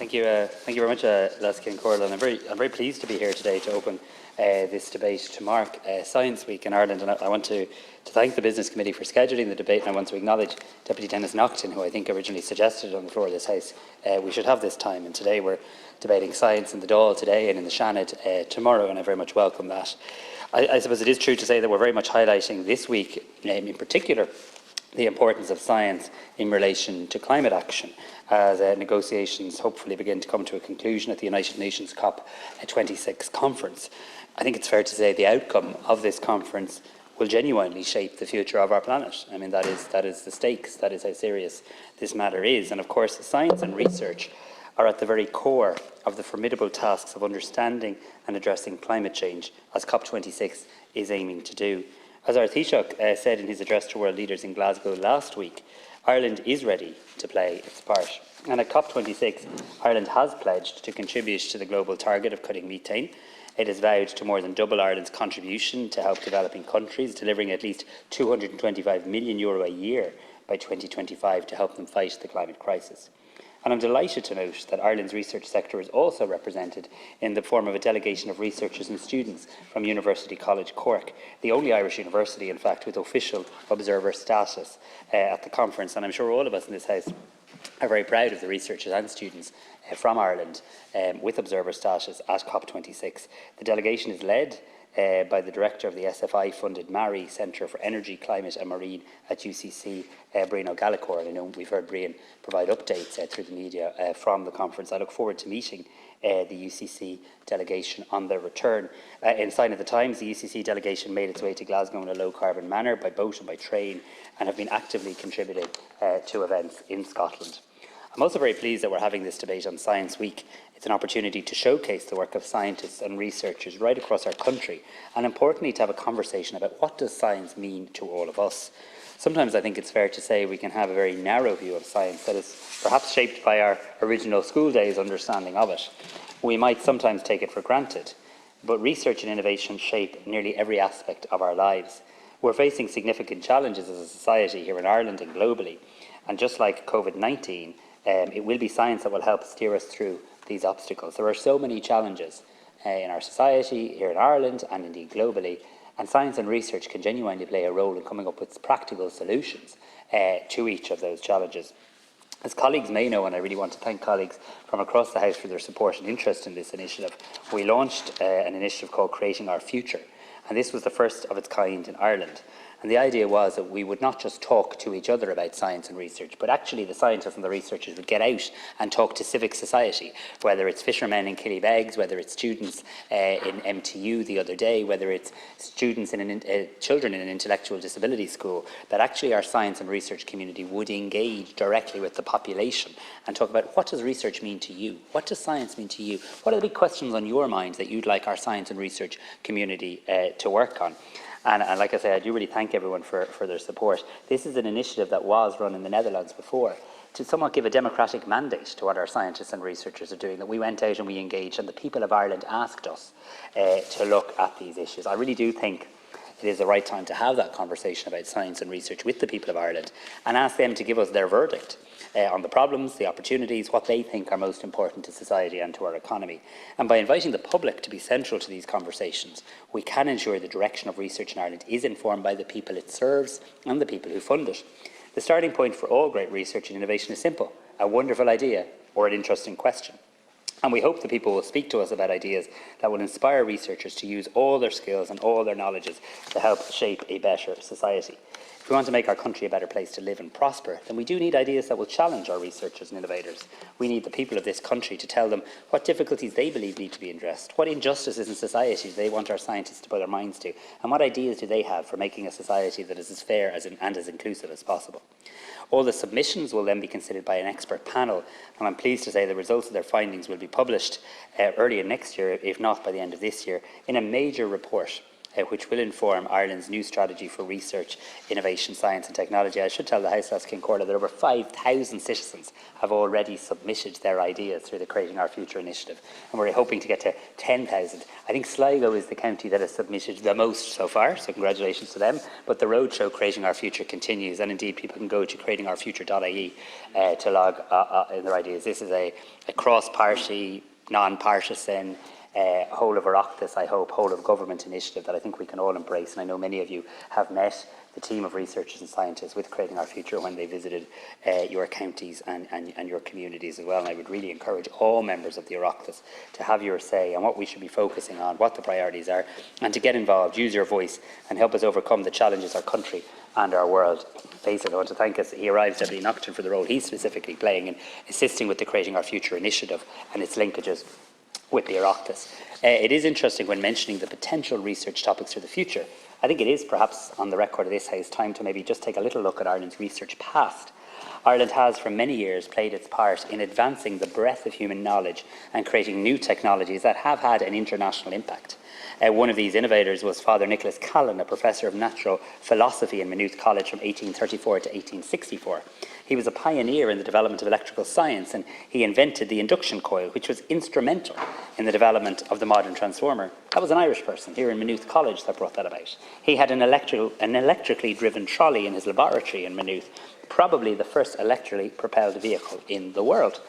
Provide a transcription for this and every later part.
Thank you very much, Lasky and Corla. I'm very pleased to be here today to open this debate to mark Science Week in Ireland. And I want to thank the Business Committee for scheduling the debate, and I want to acknowledge Deputy Dennis Naughton, who I think originally suggested on the floor of this House we should have this time. And today we're debating science in the Dáil today and in the Seanad tomorrow, and I very much welcome that. I suppose it is true to say that we're very much highlighting this week, in particular, the importance of science in relation to climate action as negotiations hopefully begin to come to a conclusion at the United Nations COP26 conference. I think it's fair to say the outcome of this conference will genuinely shape the future of our planet. I mean, that is the stakes, that is how serious this matter is. And of course, science and research are at the very core of the formidable tasks of understanding and addressing climate change, as COP26 is aiming to do. As our Taoiseach said in his address to world leaders in Glasgow last week, Ireland is ready to play its part. And at COP26, Ireland has pledged to contribute to the global target of cutting methane. It has vowed to more than double Ireland's contribution to help developing countries, delivering at least €225 million a year by 2025 to help them fight the climate crisis. And I'm delighted to note that Ireland's research sector is also represented in the form of a delegation of researchers and students from University College Cork, the only Irish university, in fact, with official observer status at the conference. And I'm sure all of us in this House are very proud of the researchers and students from Ireland with observer status at COP26. The delegation is led by the director of the SFI-funded MARI Centre for Energy, Climate and Marine at UCC, Brian O'Gallagher. And I know we've heard Brian provide updates through the media from the conference. I look forward to meeting the UCC delegation on their return. In sign of the times, the UCC delegation made its way to Glasgow in a low-carbon manner by boat and by train, and have been actively contributing to events in Scotland. I'm also very pleased that we're having this debate on Science Week. It's an opportunity to showcase the work of scientists and researchers right across our country, and importantly to have a conversation about what does science mean to all of us. Sometimes I think it's fair to say we can have a very narrow view of science that is perhaps shaped by our original school days understanding of it. We might sometimes take it for granted, but research and innovation shape nearly every aspect of our lives. We're facing significant challenges as a society here in Ireland and globally, and just like COVID-19, it will be science that will help steer us through these obstacles. There are so many challenges in our society, here in Ireland and indeed globally, and science and research can genuinely play a role in coming up with practical solutions to each of those challenges. As colleagues may know, and I really want to thank colleagues from across the House for their support and interest in this initiative, we launched an initiative called Creating Our Future, and this was the first of its kind in Ireland. And the idea was that we would not just talk to each other about science and research, but actually the scientists and the researchers would get out and talk to civic society, whether it's fishermen in Killybegs, whether it's students in MTU the other day, whether it's students in children in an intellectual disability school, that actually our science and research community would engage directly with the population and talk about what does research mean to you? What does science mean to you? What are the big questions on your mind that you'd like our science and research community to work on? And like I say, I do really thank everyone for their support. This is an initiative that was run in the Netherlands before to somewhat give a democratic mandate to what our scientists and researchers are doing, that we went out and we engaged, and the people of Ireland asked us to look at these issues. I really do think it is the right time to have that conversation about science and research with the people of Ireland and ask them to give us their verdict on the problems, the opportunities, what they think are most important to society and to our economy. And by inviting the public to be central to these conversations, we can ensure the direction of research in Ireland is informed by the people it serves and the people who fund it. The starting point for all great research and innovation is simple: a wonderful idea or an interesting question. And we hope that people will speak to us about ideas that will inspire researchers to use all their skills and all their knowledges to help shape a better society. If we want to make our country a better place to live and prosper, then we do need ideas that will challenge our researchers and innovators. We need the people of this country to tell them what difficulties they believe need to be addressed, what injustices in society do they want our scientists to put their minds to, and what ideas do they have for making a society that is as fair and as inclusive as possible. All the submissions will then be considered by an expert panel, and I'm pleased to say the results of their findings will be published early in next year, if not by the end of this year, in a major report which will inform Ireland's new strategy for research, innovation, science and technology. I should tell the House last Kincorla that over 5,000 citizens have already submitted their ideas through the Creating Our Future initiative, and we're hoping to get to 10,000. I think Sligo is the county that has submitted the most so far, so congratulations to them. But the roadshow Creating Our Future continues, and indeed people can go to creatingourfuture.ie to log in their ideas. This is a cross-party, non-partisan, whole of Oireachtas, I hope, whole of government initiative that I think we can all embrace. And I know many of you have met the team of researchers and scientists with Creating Our Future when they visited your counties and your communities as well. And I would really encourage all members of the Oireachtas to have your say on what we should be focusing on, what the priorities are, and to get involved, use your voice and help us overcome the challenges our country and our world face. I want to thank us. He arrives Deputy Nocturne for the role he's specifically playing in assisting with the Creating Our Future initiative and its linkages with the Oireachtas. It is interesting when mentioning the potential research topics for the future. I think it is perhaps on the record of this House time to maybe just take a little look at Ireland's research past. Ireland has for many years played its part in advancing the breadth of human knowledge and creating new technologies that have had an international impact. One of these innovators was Father Nicholas Callan, a professor of natural philosophy in Maynooth College from 1834 to 1864. He was a pioneer in the development of electrical science, and he invented the induction coil, which was instrumental in the development of the modern transformer. That was an Irish person here in Maynooth College that brought that about. He had an electrically driven trolley in his laboratory in Maynooth, probably the first electrically propelled vehicle in the world.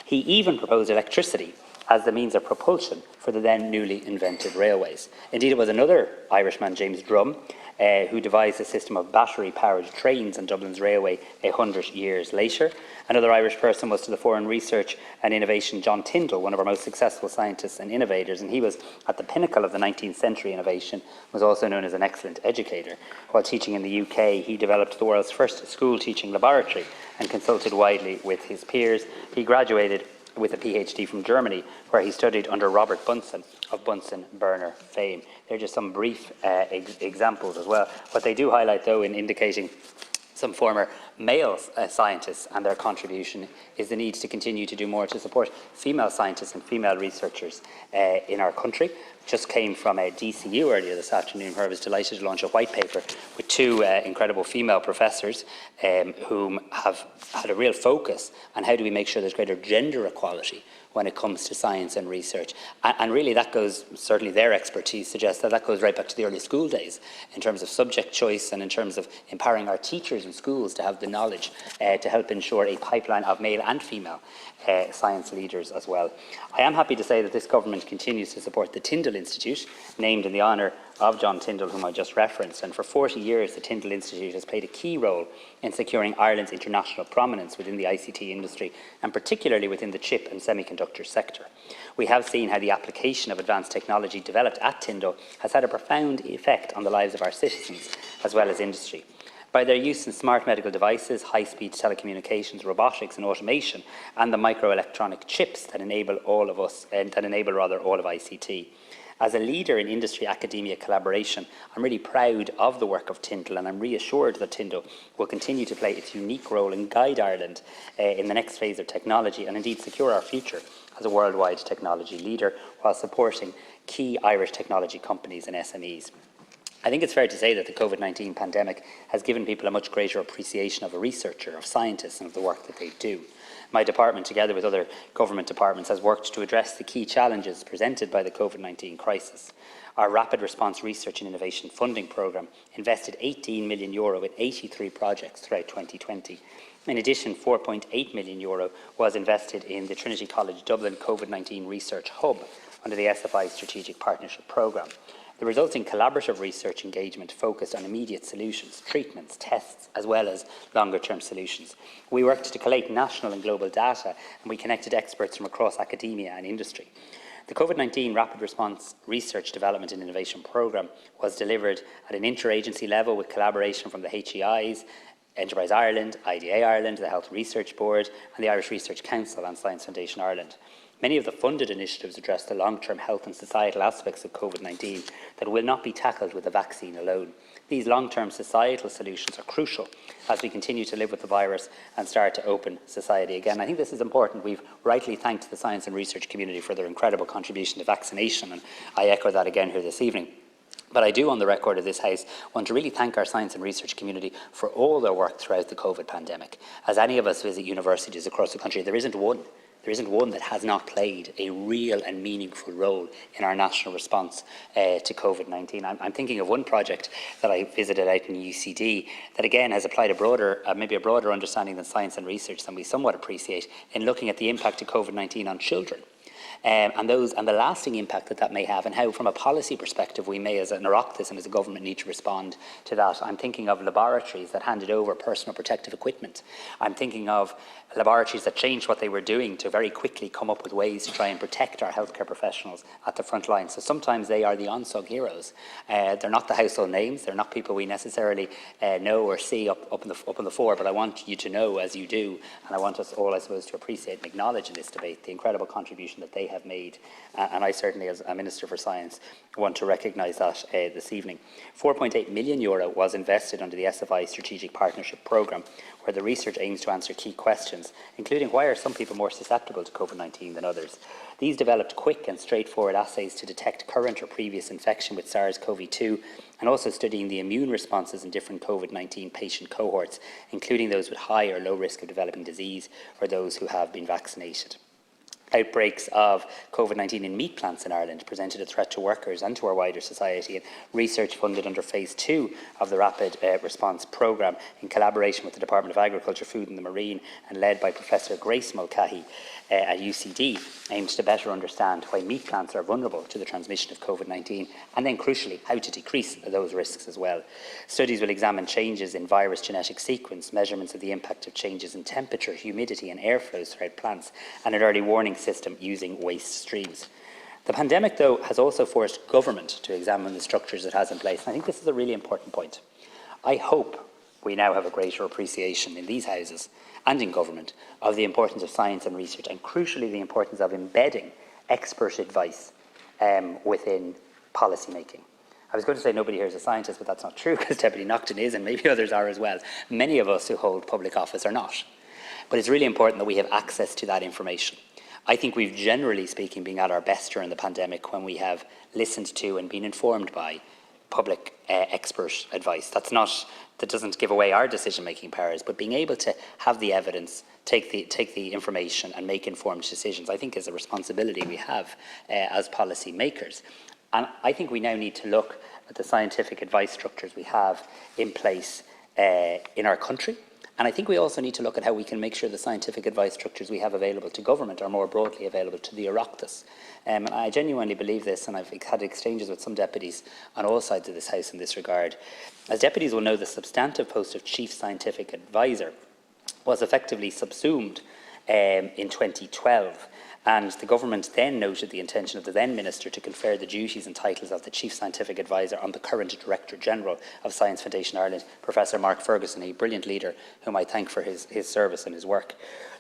He even proposed electricity as the means of propulsion for the then newly invented railways. Indeed, it was another Irishman, James Drum, who devised a system of battery-powered trains on Dublin's railway 100 years later. Another Irish person was to the fore in research and innovation, John Tyndall, one of our most successful scientists and innovators, and he was at the pinnacle of the 19th century innovation, was also known as an excellent educator. While teaching in the UK, he developed the world's first school teaching laboratory and consulted widely with his peers. He graduated with a PhD from Germany, where he studied under Robert Bunsen of Bunsen-Burner fame. They're just some brief examples as well. What they do highlight, though, in indicating some former male scientists and their contribution is the need to continue to do more to support female scientists and female researchers in our country. Just came from a DCU earlier this afternoon, where I was delighted to launch a white paper with two incredible female professors whom have had a real focus on how do we make sure there's greater gender equality when it comes to science and research. And really that goes, certainly their expertise suggests that goes right back to the early school days in terms of subject choice and in terms of empowering our teachers in schools to have the knowledge to help ensure a pipeline of male and female science leaders as well. I am happy to say that this government continues to support the Tyndall Institute, named in the honour of John Tyndall, whom I just referenced, and for 40 years the Tyndall Institute has played a key role in securing Ireland's international prominence within the ICT industry, and particularly within the chip and semiconductor sector. We have seen how the application of advanced technology developed at Tyndall has had a profound effect on the lives of our citizens as well as industry. By their use in smart medical devices, high-speed telecommunications, robotics and automation, and the microelectronic chips that enable all of ICT. As a leader in industry-academia collaboration, I'm really proud of the work of Tyndall, and I'm reassured that Tyndall will continue to play its unique role and guide Ireland in the next phase of technology and indeed secure our future as a worldwide technology leader while supporting key Irish technology companies and SMEs. I think it's fair to say that the COVID-19 pandemic has given people a much greater appreciation of a researcher, of scientists and of the work that they do. My department, together with other government departments, has worked to address the key challenges presented by the COVID-19 crisis. Our Rapid Response Research and Innovation Funding Programme invested €18 million in 83 projects throughout 2020. In addition, €4.8 million was invested in the Trinity College Dublin COVID-19 Research Hub under the SFI Strategic Partnership Programme. The resulting collaborative research engagement focused on immediate solutions, treatments, tests, as well as longer-term solutions. We worked to collate national and global data, and we connected experts from across academia and industry. The COVID-19 Rapid Response Research Development and Innovation Programme was delivered at an interagency level with collaboration from the HEIs, Enterprise Ireland, IDA Ireland, the Health Research Board, and the Irish Research Council and Science Foundation Ireland. Many of the funded initiatives address the long-term health and societal aspects of COVID-19 that will not be tackled with a vaccine alone. These long-term societal solutions are crucial as we continue to live with the virus and start to open society again. I think this is important. We've rightly thanked the science and research community for their incredible contribution to vaccination, and I echo that again here this evening. But I do, on the record of this House, want to really thank our science and research community for all their work throughout the COVID pandemic. As any of us visit universities across the country, there isn't one that has not played a real and meaningful role in our national response to COVID-19. I'm thinking of one project that I visited out in UCD that again has applied maybe a broader understanding than science and research than we somewhat appreciate in looking at the impact of COVID-19 on children. And the lasting impact that may have, and how from a policy perspective we may as an Oireachtas and as a government need to respond to that. I'm thinking of laboratories that handed over personal protective equipment. I'm thinking of laboratories that changed what they were doing to very quickly come up with ways to try and protect our healthcare professionals at the front line. So sometimes they are the unsung heroes. They're not the household names, they're not people we necessarily know or see up on the floor, but I want you to know, as you do, and I want us all, I suppose, to appreciate and acknowledge in this debate the incredible contribution that they have made. And I certainly, as a Minister for Science, want to recognise that this evening. €4.8 million was invested under the SFI Strategic Partnership Programme, where the research aims to answer key questions, including why are some people more susceptible to COVID-19 than others. These developed quick and straightforward assays to detect current or previous infection with SARS-CoV-2, and also studying the immune responses in different COVID-19 patient cohorts, including those with high or low risk of developing disease or those who have been vaccinated. Outbreaks of COVID-19 in meat plants in Ireland presented a threat to workers and to our wider society, and research funded under Phase 2 of the Rapid Response Programme in collaboration with the Department of Agriculture, Food and the Marine and led by Professor Grace Mulcahy at UCD aims to better understand why meat plants are vulnerable to the transmission of COVID-19 and then, crucially, how to decrease those risks as well. Studies will examine changes in virus genetic sequence, measurements of the impact of changes in temperature, humidity and airflows throughout plants, and an early warning system using waste streams. The pandemic, though, has also forced government to examine the structures it has in place. And I think this is a really important point. I hope we now have a greater appreciation in these houses and in government of the importance of science and research, and crucially the importance of embedding expert advice within policy making. I was going to say nobody here is a scientist, but that's not true, because Deputy Naughton is, and maybe others are as well. Many of us who hold public office are not. But it's really important that we have access to that information. I think we've, generally speaking, been at our best during the pandemic when we have listened to and been informed by public expert advice. That doesn't give away our decision-making powers, but being able to have the evidence, take the information and make informed decisions, I think is a responsibility we have as policy makers. And I think we now need to look at the scientific advice structures we have in place in our country. And I think we also need to look at how we can make sure the scientific advice structures we have available to government are more broadly available to the Oireachtas. And I genuinely believe this, and I've had exchanges with some deputies on all sides of this House in this regard. As deputies will know, the substantive post of Chief Scientific Advisor was effectively subsumed in 2012. And the government then noted the intention of the then Minister to confer the duties and titles of the Chief Scientific Advisor on the current Director-General of Science Foundation Ireland, Professor Mark Ferguson, a brilliant leader whom I thank for his service and his work.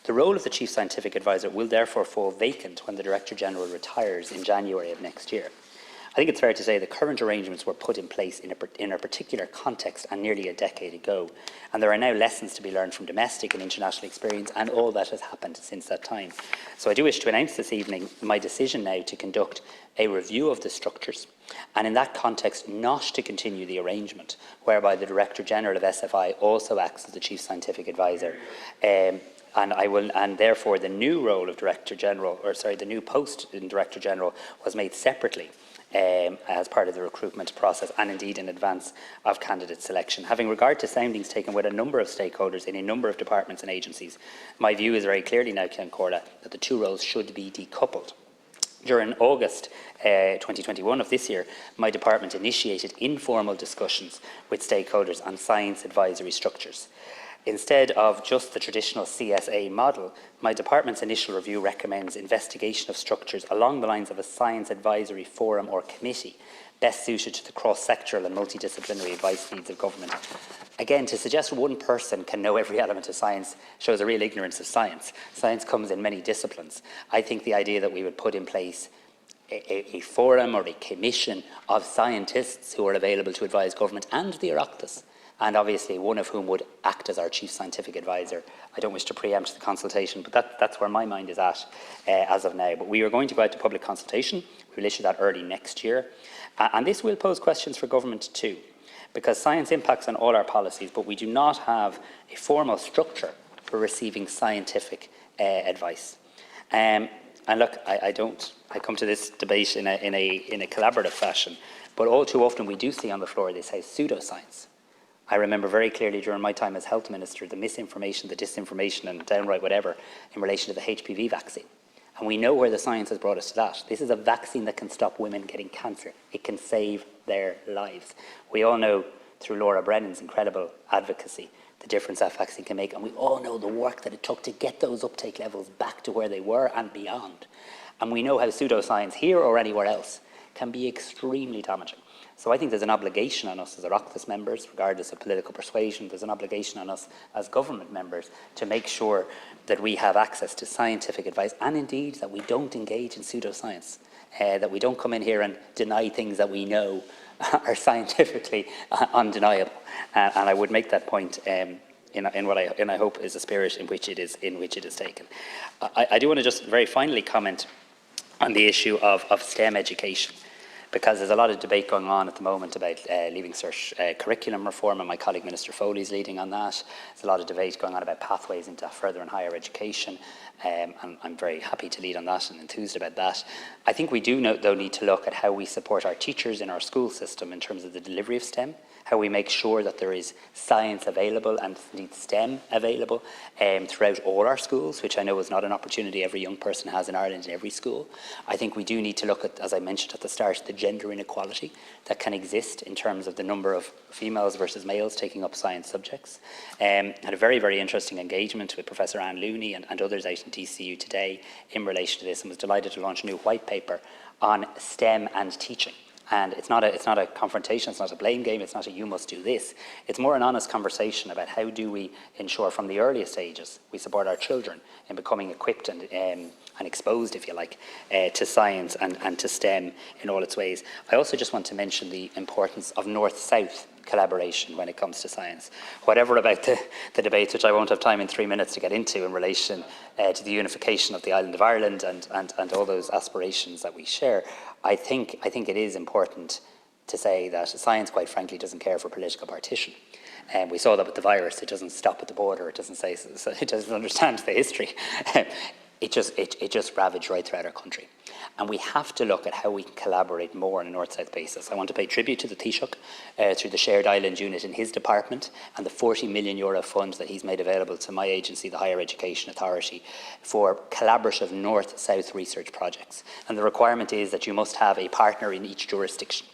The role of the Chief Scientific Advisor will therefore fall vacant when the Director-General retires in January of next year. I think it's fair to say the current arrangements were put in place in a particular context and nearly a decade ago, and there are now lessons to be learned from domestic and international experience and all that has happened since that time. So I do wish to announce this evening my decision now to conduct a review of the structures, and in that context not to continue the arrangement whereby the Director-General of SFI also acts as the Chief Scientific Advisor. And therefore the new role of the new post in Director-General was made separately as part of the recruitment process and indeed in advance of candidate selection. Having regard to soundings taken with a number of stakeholders in a number of departments and agencies, my view is very clearly now, Ceann Comhairle, that the two roles should be decoupled. During August 2021 of this year, my department initiated informal discussions with stakeholders on science advisory structures. Instead of just the traditional CSA model, my department's initial review recommends investigation of structures along the lines of a science advisory forum or committee, best suited to the cross-sectoral and multidisciplinary advice needs of government. Again, to suggest one person can know every element of science shows a real ignorance of science. Science comes in many disciplines. I think the idea that we would put in place a forum or a commission of scientists who are available to advise government and the Oireachtas and obviously one of whom would act as our chief scientific advisor. I don't wish to preempt the consultation, but that's where my mind is at as of now. But we are going to go out to public consultation. We'll issue that early next year. And this will pose questions for government too, because science impacts on all our policies, but we do not have a formal structure for receiving scientific advice. And look, I come to this debate in a collaborative fashion, but all too often we do see on the floor they say pseudoscience. I remember very clearly during my time as health minister the misinformation, the disinformation and downright whatever in relation to the HPV vaccine. And we know where the science has brought us to that. This is a vaccine that can stop women getting cancer. It can save their lives. We all know through Laura Brennan's incredible advocacy the difference that vaccine can make, and we all know the work that it took to get those uptake levels back to where they were and beyond. And we know how pseudoscience here or anywhere else can be extremely damaging. So I think there's an obligation on us as Oireachtas members, regardless of political persuasion, there's an obligation on us as government members to make sure that we have access to scientific advice, and indeed that we don't engage in pseudoscience, that we don't come in here and deny things that we know are scientifically undeniable. And I would make that point in what I hope is the spirit in which it is taken. I do want to just very finally comment on the issue of STEM education, because there's a lot of debate going on at the moment about Leaving Cert curriculum reform, and my colleague Minister Foley is leading on that. There's a lot of debate going on about pathways into further and higher education, and I'm very happy to lead on that and enthused about that. I think we do, though, need to look at how we support our teachers in our school system in terms of the delivery of STEM, how we make sure that there is science available and indeed STEM available throughout all our schools, which I know is not an opportunity every young person has in Ireland in every school. I think we do need to look at, as I mentioned at the start, the gender inequality that can exist in terms of the number of females versus males taking up science subjects. Had a very, very interesting engagement with Professor Anne Looney and others out in DCU today in relation to this, and was delighted to launch a new white paper on STEM and teaching. And it's not a confrontation, it's not a blame game, it's not a you must do this. It's more an honest conversation about how do we ensure from the earliest stages we support our children in becoming equipped and exposed, if you like, to science and to STEM in all its ways. I also just want to mention the importance of North-South collaboration when it comes to science. Whatever about the debates, which I won't have time in 3 minutes to get into in relation to the unification of the island of Ireland and all those aspirations that we share, I think it is important to say that science, quite frankly, doesn't care for political partition. And we saw that with the virus. It doesn't stop at the border. It doesn't say, it doesn't understand the history. It just ravaged right throughout our country. And we have to look at how we can collaborate more on a north-south basis. I want to pay tribute to the Taoiseach through the Shared Island Unit in his department and the €40 million fund that he's made available to my agency, the Higher Education Authority, for collaborative north-south research projects. And the requirement is that you must have a partner in each jurisdiction.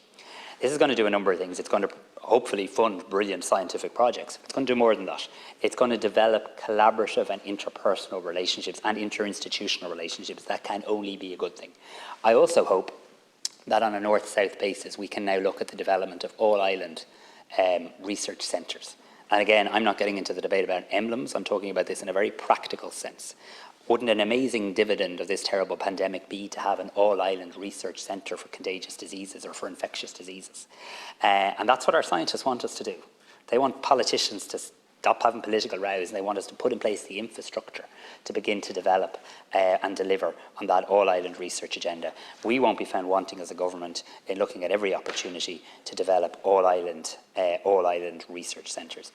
This is going to do a number of things. It's going to hopefully fund brilliant scientific projects. It's going to do more than that. It's going to develop collaborative and interpersonal relationships and interinstitutional relationships. That can only be a good thing. I also hope that on a north-south basis we can now look at the development of all-island research centres. And again, I'm not getting into the debate about emblems. I'm talking about this in a very practical sense. Wouldn't an amazing dividend of this terrible pandemic be to have an all-island research centre for contagious diseases or for infectious diseases? And that's what our scientists want us to do. They want politicians to stop having political rows, and they want us to put in place the infrastructure to begin to develop and deliver on that all-island research agenda. We won't be found wanting as a government in looking at every opportunity to develop all-island research centres.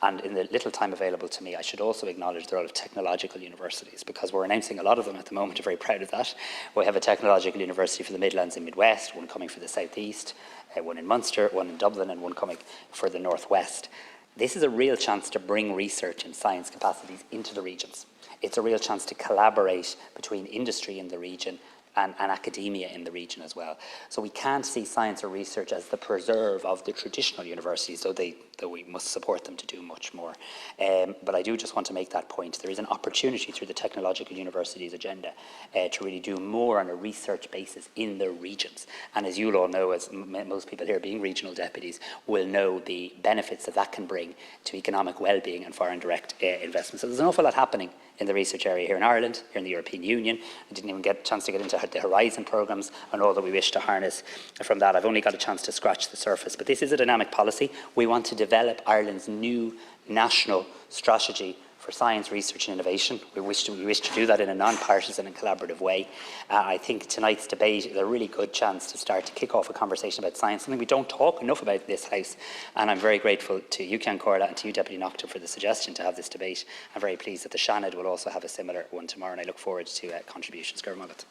And in the little time available to me, I should also acknowledge the role of technological universities, because we're announcing a lot of them at the moment. We're very proud of that. We have a technological university for the Midlands and Midwest, one coming for the South East, one in Munster, one in Dublin, and one coming for the North West. This is a real chance to bring research and science capacities into the regions. It's a real chance to collaborate between industry in the region and academia in the region as well. So we can't see science or research as the preserve of the traditional universities, though we must support them to do much more. But I do just want to make that point. There is an opportunity through the technological universities agenda to really do more on a research basis in the regions. And as you'll all know, as most people here being regional deputies will know, the benefits that can bring to economic well-being and foreign direct investment. So there's an awful lot happening in the research area here in Ireland, here in the European Union. I didn't even get a chance to get into the Horizon programmes and all that we wish to harness from that. I've only got a chance to scratch the surface. But this is a dynamic policy. We want to develop Ireland's new national strategy for science, research and innovation. We wish to do that in a non-partisan and collaborative way. I think tonight's debate is a really good chance to start to kick off a conversation about science, something we don't talk enough about in this House. And I'm very grateful to you, Ceann Comhairle, and to you, Deputy Nocton, for the suggestion to have this debate. I'm very pleased that the Seanad will also have a similar one tomorrow, and I look forward to contributions. Go Mullet.